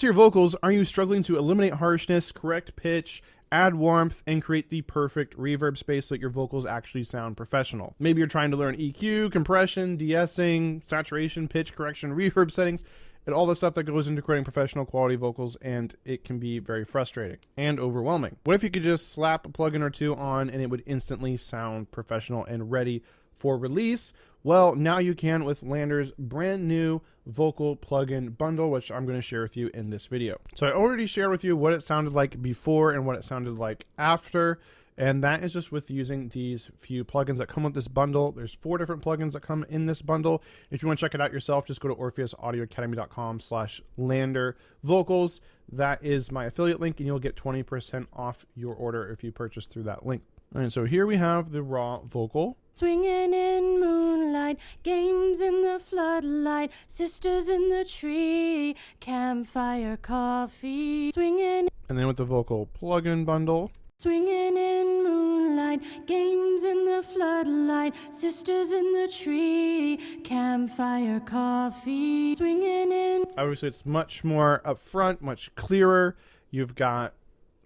your vocals, are you struggling to eliminate harshness, correct pitch, add warmth, and create the perfect reverb space so that your vocals actually sound professional? Maybe you're trying to learn EQ, compression, de-essing, saturation, pitch correction, reverb settings, and all the stuff that goes into creating professional quality vocals, and it can be very frustrating and overwhelming. What if you could just slap a plugin or two on and it would instantly sound professional and ready for release? Well, now you can with LANDR's brand new vocal plugin bundle, which I'm going to share with you in this video. So I already shared with you what it sounded like before and what it sounded like after, and that is just with using these few plugins that come with this bundle. There's 4 different plugins that come in this bundle. If you want to check it out yourself, just go to orpheusaudioacademy.com/LANDR vocals. That is my affiliate link, and you'll get 20% off your order if you purchase through that link. All right, so here we have the raw vocal. Swinging in moonlight, games in the floodlight, sisters in the tree, campfire coffee. Swinging. And then with the vocal plugin bundle. Swinging in moonlight, games in the floodlight, sisters in the tree, campfire coffee. Swinging in. Obviously, it's much more upfront, much clearer. You've got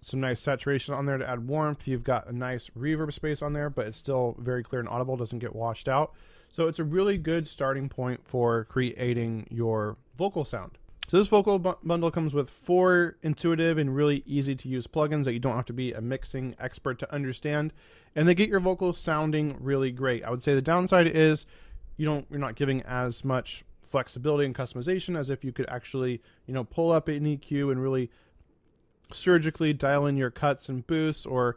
some nice saturation on there to add warmth. You've got a nice reverb space on there, but it's still very clear and audible, doesn't get washed out. So it's a really good starting point for creating your vocal sound. So this vocal bundle comes with 4 intuitive and really easy to use plugins that you don't have to be a mixing expert to understand, and they get your vocals sounding really great. I would say the downside is you're not giving as much flexibility and customization as if you could actually, pull up an EQ and really surgically dial in your cuts and boosts, or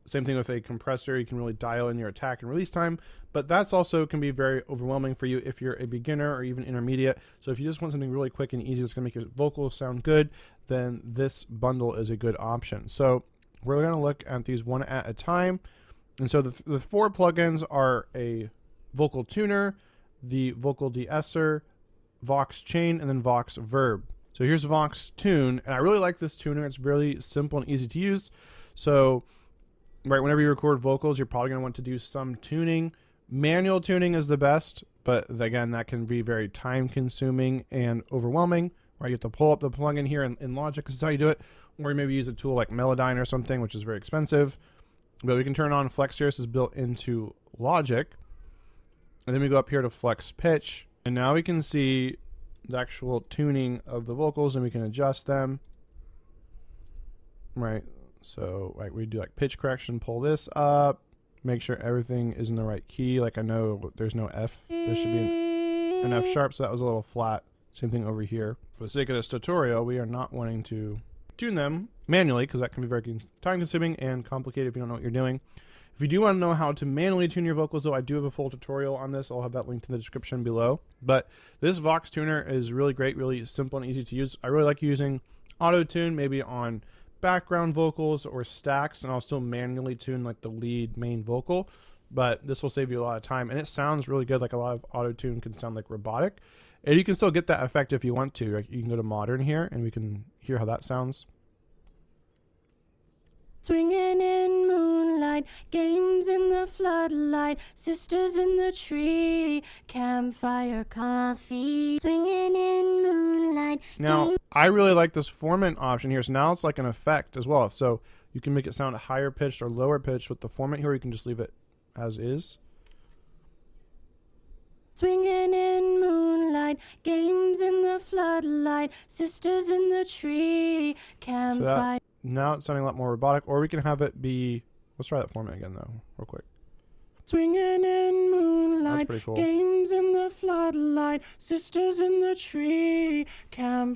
same thing with a compressor, you can really dial in your attack and release time, but that's also can be very overwhelming for you if you're a beginner or even intermediate. So if you just want something really quick and easy that's going to make your vocals sound good, then this bundle is a good option. So we're going to look at these one at a time. And so the 4 plugins are a vocal tuner, the vocal DeEsser, Vox Chain, and then Vox Verb. So here's Vox Tune, and I really like this tuner. It's really simple and easy to use. So right, whenever you record vocals, you're probably going to want to do some tuning. Manual tuning is the best, but again, that can be very time consuming and overwhelming, right? You have to pull up the plugin here in Logic. This is how you do it. Or maybe use a tool like Melodyne or something, which is very expensive. But we can turn on Flex here. This is built into Logic. And then we go up here to Flex Pitch. And now we can see the actual tuning of the vocals, and we can adjust them, right? So we do like pitch correction, pull this up, make sure everything is in the right key. Like I know there's no F, there should be an F sharp, so that was a little flat. Same thing over here. For the sake of this tutorial, we are not wanting to tune them manually because that can be very time consuming and complicated if you don't know what you're doing. If you do want to know how to manually tune your vocals, though, I do have a full tutorial on this. I'll have that linked in the description below. But this Vox tuner is really great, really simple and easy to use. I really like using auto tune maybe on background vocals or stacks, and I'll still manually tune like the lead main vocal, but this will save you a lot of time, and it sounds really good. Like a lot of auto tune can sound like robotic, and you can still get that effect if you want to. Like you can go to modern here and we can hear how that sounds. Swinging in moonlight, games in the floodlight, sisters in the tree, campfire coffee. Swinging in moonlight. Now, I really like this formant option here. So now it's like an effect as well. So you can make it sound higher pitched or lower pitched with the formant here. You can just leave it as is. Swinging in moonlight, games in the floodlight, sisters in the tree, campfire. So now it's sounding a lot more robotic, or we can have it be, let's try that format again though, real quick. Swinging in moonlight, that's pretty cool. Games in the floodlight, sisters in the tree,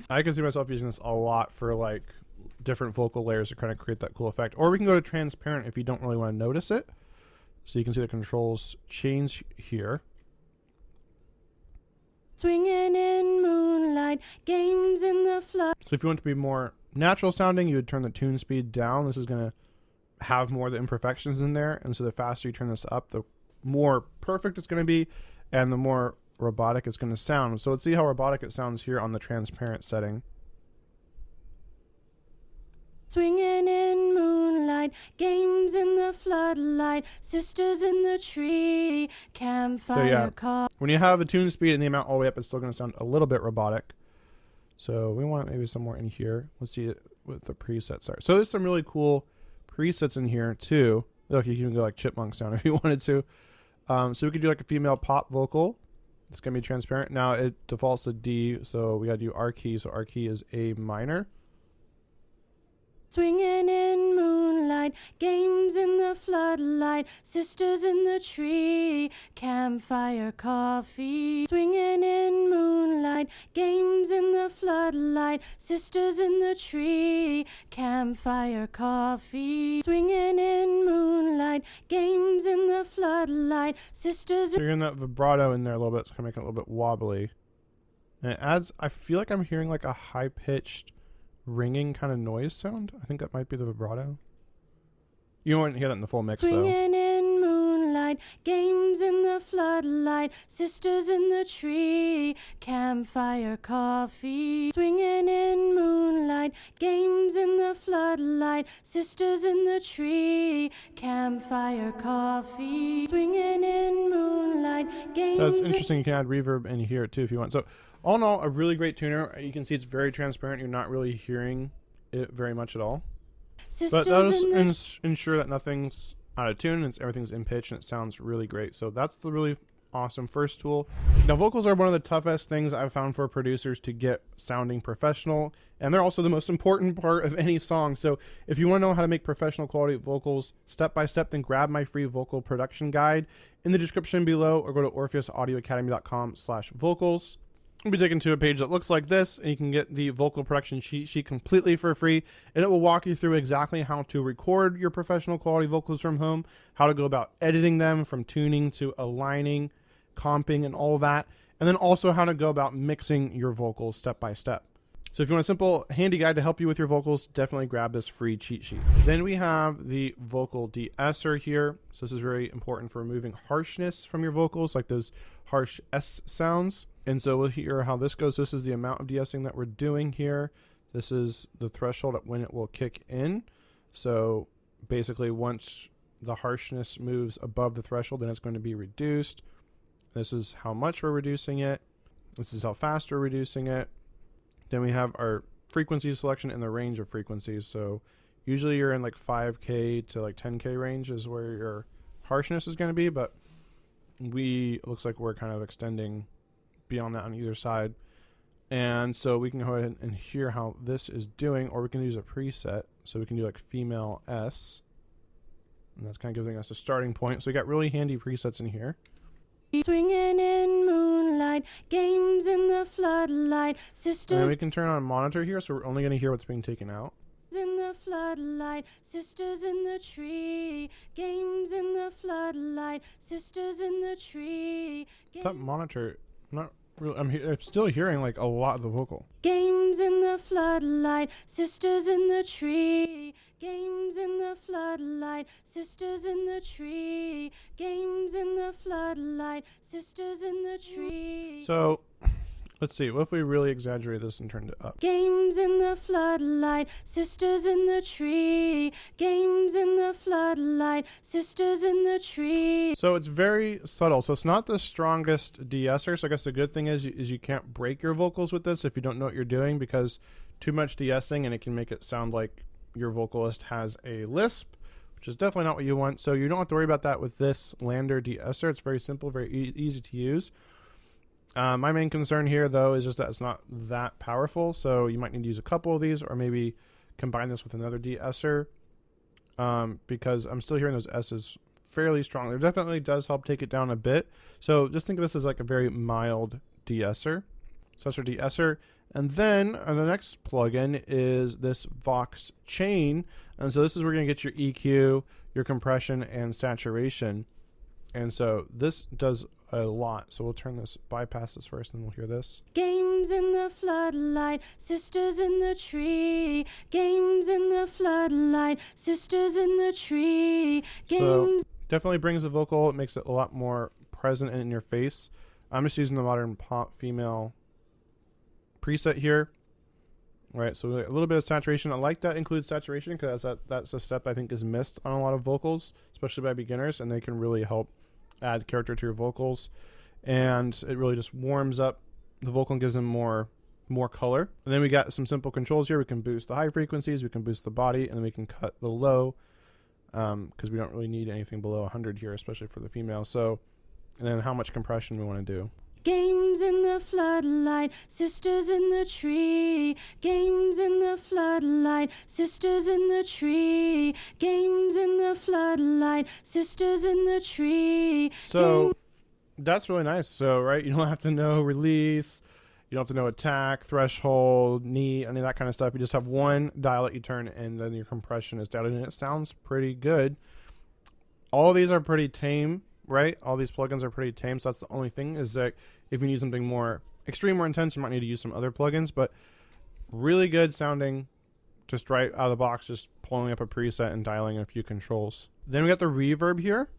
I can see myself using this a lot for like different vocal layers to kind of create that cool effect. Or we can go to transparent if you don't really want to notice it. So you can see the controls change here. Swinging in moonlight, games in the flood. So if you want it to be more natural sounding, you would turn the tune speed down. This is going to have more of the imperfections in there, and so the faster you turn this up, the more perfect it's going to be, and the more robotic it's going to sound. So let's see how robotic it sounds here on the transparent setting. Swinging in moonlight, games in the floodlight, sisters in the tree, campfire when you have a tune speed and the amount all the way up, it's still going to sound a little bit robotic. So we want maybe somewhere in here. Let's see what the presets are. So there's some really cool presets in here too. Look, you can even go like chipmunk sound if you wanted to. So we could do like a female pop vocal. It's gonna be transparent. Now it defaults to D, so we gotta do our key. So our key is A minor. Swinging in moonlight, games in the floodlight, sisters in the tree, campfire coffee. Swinging in moonlight, games in the floodlight, sisters in the tree, campfire coffee. Swinging in moonlight, games in the floodlight, sisters. So you're getting that vibrato in there a little bit. It's gonna make it a little bit wobbly. And it adds, I feel like I'm hearing like a high-pitched ringing kind of noise sound. I think that might be the vibrato. You won't hear that in the full mix though. Swinging in moonlight, games in the floodlight, sisters in the tree, campfire coffee. Swinging in moonlight, games in the floodlight, sisters in the tree, campfire coffee. Swinging in moonlight, games. That's interesting. You can add reverb in here too if you want. So all in all, a really great tuner. You can see it's very transparent. You're not really hearing it very much at all. But that'll just ensure that nothing's out of tune and everything's in pitch and it sounds really great. So that's the really awesome first tool. Now vocals are one of the toughest things I've found for producers to get sounding professional, and they're also the most important part of any song. So if you want to know how to make professional quality vocals step by step, then grab my free vocal production guide in the description below or go to orpheusAudioacademy.com/vocals. We'll be taken to a page that looks like this, and you can get the vocal production cheat sheet completely for free, and it will walk you through exactly how to record your professional quality vocals from home, how to go about editing them from tuning to aligning, comping, and all that, and then also how to go about mixing your vocals step by step. So if you want a simple, handy guide to help you with your vocals, definitely grab this free cheat sheet. Then we have the vocal DeEsser here. So this is very important for removing harshness from your vocals, like those harsh S sounds. And so we'll hear how this goes. This is the amount of de-essing that we're doing here. This is the threshold at when it will kick in. So basically once the harshness moves above the threshold, then it's going to be reduced. This is how much we're reducing it. This is how fast we're reducing it. Then we have our frequency selection and the range of frequencies. So usually you're in like 5K to like 10K range is where your harshness is going to be, but it looks like we're kind of extending beyond that on either side. And so we can go ahead and hear how this is doing, or we can use a preset. So we can do like female S, and that's kind of giving us a starting point. So we got really handy presets in here. Swinging in moonlight, games in the floodlight, sisters. And we can turn on monitor here, so we're only going to hear what's being taken out. In the floodlight, sisters in the tree, games in the floodlight, sisters in the tree. That monitor, not really, I'm still hearing like a lot of the vocal. Games in the floodlight, sisters in the tree, games in the floodlight, sisters in the tree, games in the floodlight, sisters in the tree. So let's see, what if we really exaggerate this and turned it up? Games in the floodlight, sisters in the tree, games in the floodlight, sisters in the tree. So it's very subtle. So it's not the strongest de-esser. So I guess the good thing is you can't break your vocals with this if you don't know what you're doing, because too much de-essing and it can make it sound like your vocalist has a lisp, which is definitely not what you want. So you don't have to worry about that with this LANDR de-esser. It's very simple, very easy to use. My main concern here, though, is just that it's not that powerful, so you might need to use a couple of these, or maybe combine this with another de-esser, because I'm still hearing those S's fairly strong. It definitely does help take it down a bit, so just think of this as like a very mild de-esser. So that's our de-esser, and then the next plugin is this Vox chain, and so this is where you're going to get your EQ, your compression, and saturation. And so this does a lot. So we'll bypass this first, and we'll hear this. Games in the floodlight, sisters in the tree. Games in the floodlight, sisters in the tree. Games. So definitely brings the vocal. It makes it a lot more present and in your face. I'm just using the modern pop female preset here. All right, so a little bit of saturation. I like that includes saturation because that's a step I think is missed on a lot of vocals, especially by beginners, and they can really help add character to your vocals. And it really just warms up the vocal and gives them more more color. And then we got some simple controls here. We can boost the high frequencies, we can boost the body, and then we can cut the low, because we don't really need anything below 100 here, especially for the female. So, and then how much compression we want to do. Games in the floodlight, sisters in the tree. Games in the floodlight, sisters in the tree. Games in the floodlight, sisters in the tree. So that's really nice. So, right, you don't have to know release, you don't have to know attack, threshold, knee, any of that kind of stuff. You just have one dial that you turn, and then your compression is dialed in, and it sounds pretty good. All of these are pretty tame, right? All these plugins are pretty tame, so that's the only thing, is that if you need something more extreme or intense, you might need to use some other plugins, but really good sounding, just right out of the box, just pulling up a preset and dialing in a few controls. Then we got the reverb here,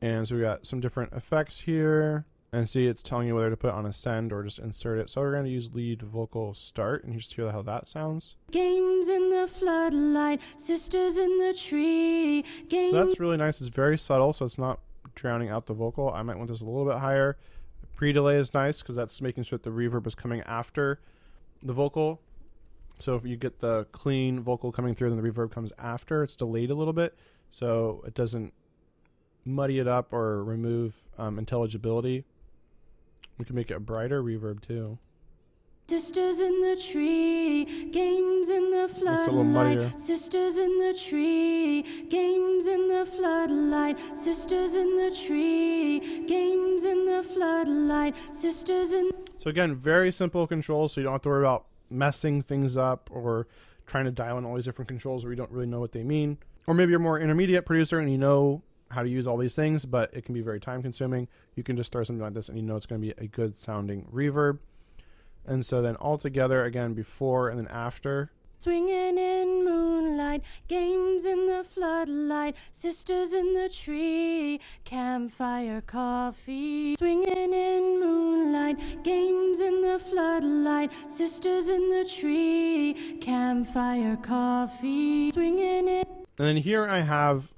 and so we got some different effects here, and see it's telling you whether to put on ascend or just insert it. So we're going to use lead vocal start, and you just hear how that sounds. Games in the floodlight, sisters in the tree. So that's really nice. It's very subtle, so it's not drowning out the vocal. I might want this a little bit higher. Pre-delay is nice because that's making sure that the reverb is coming after the vocal. So if you get the clean vocal coming through, then the reverb comes after. It's delayed a little bit, so it doesn't muddy it up or remove intelligibility. We can make it a brighter reverb too. Sisters in the tree, games in the floodlight, sisters in the tree, games in the floodlight, sisters in the tree, games in the floodlight, sisters in. So again, very simple controls, so you don't have to worry about messing things up or trying to dial in all these different controls where you don't really know what they mean. Or maybe you're a more intermediate producer and you know how to use all these things, but it can be very time consuming. You can just throw something like this and you know it's going to be a good sounding reverb. And so then all together, again, before and then after. Swinging in moonlight, games in the floodlight, sisters in the tree, campfire coffee. Swinging in moonlight, games in the floodlight, sisters in the tree, campfire coffee. Swinging in. And then here I have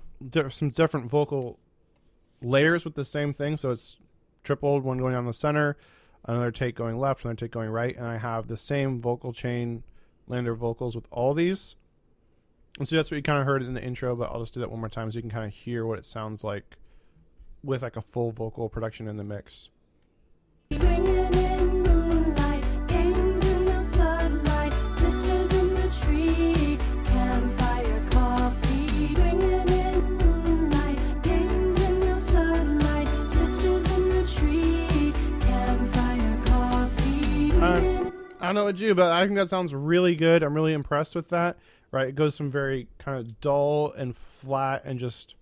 some different vocal layers with the same thing. So it's tripled, one going down the center, another take going left, another take going right, and I have the same vocal chain, LANDR vocals with all these. And so that's what you kind of heard in the intro, but I'll just do that one more time so you can kind of hear what it sounds like with like a full vocal production in the mix. Swinging in moonlight, games in the floodlight, sisters in the tree, campfire coffee. Swinging in moonlight, games in the floodlight, sisters in the tree, campfire coffee. I don't know what you, but I think that sounds really good. I'm really impressed with that. Right, it goes from very kind of dull and flat and just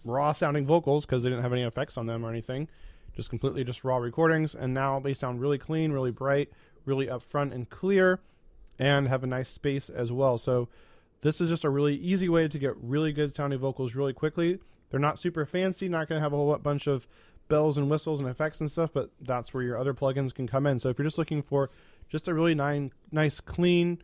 raw sounding vocals because they didn't have any effects on them or anything, just completely just raw recordings, and now they sound really clean, really bright, really upfront and clear, and have a nice space as well. So this is just a really easy way to get really good sounding vocals really quickly. They're not super fancy, not going to have a whole bunch of bells and whistles and effects and stuff, but that's where your other plugins can come in. So if you're just looking for just a really nice, clean,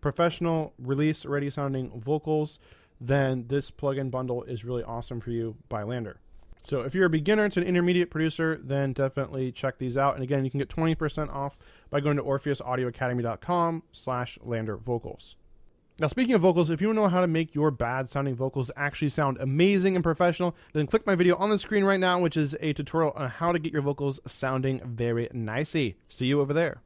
professional, release ready sounding vocals, then this plugin bundle is really awesome for you by LANDR. So if you're a beginner to an intermediate producer, then definitely check these out. And again, you can get 20% off by going to orpheusaudioacademy.com/LANDR vocals. Now, speaking of vocals, if you want to know how to make your bad sounding vocals actually sound amazing and professional, then click my video on the screen right now, which is a tutorial on how to get your vocals sounding very nicey. See you over there.